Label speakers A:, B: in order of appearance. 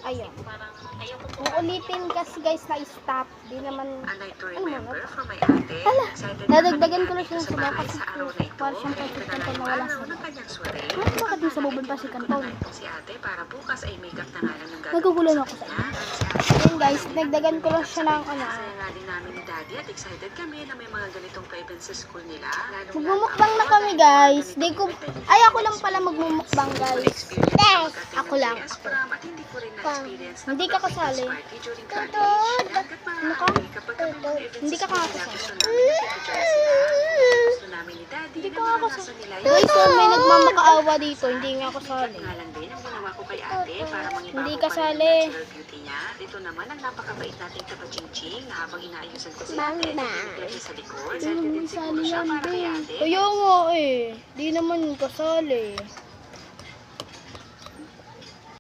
A: Ayun. Uulitin kasi guys na stop. Di naman, dadagdagan ko lang siya sila kasi para siyang perfect kanto na wala sila. Bakit yung sa bubon pa si kanto? Nagugulan ako sa inyo. Ayun guys, dagdagan ko lang siya ng ano.
B: Excited kami na may mga ganitong pa-events sa school nila.
A: Magmumukbang na kami guys. Ay, ako lang pala magmumukbang guys. Ako lang. Hindi ka kasali. Ano ka? Hindi ka kasali. Hindi ka kasali. Guys, may nagmamakaawa dito. Hindi nga kasali. Hindi kasali.
B: Dito naman ang napakabait nating kapachingching na habang inaayusan ko si ate, sa likod.
A: Hindi naman kasali yan, be. Kaya nga eh. Di naman kasali.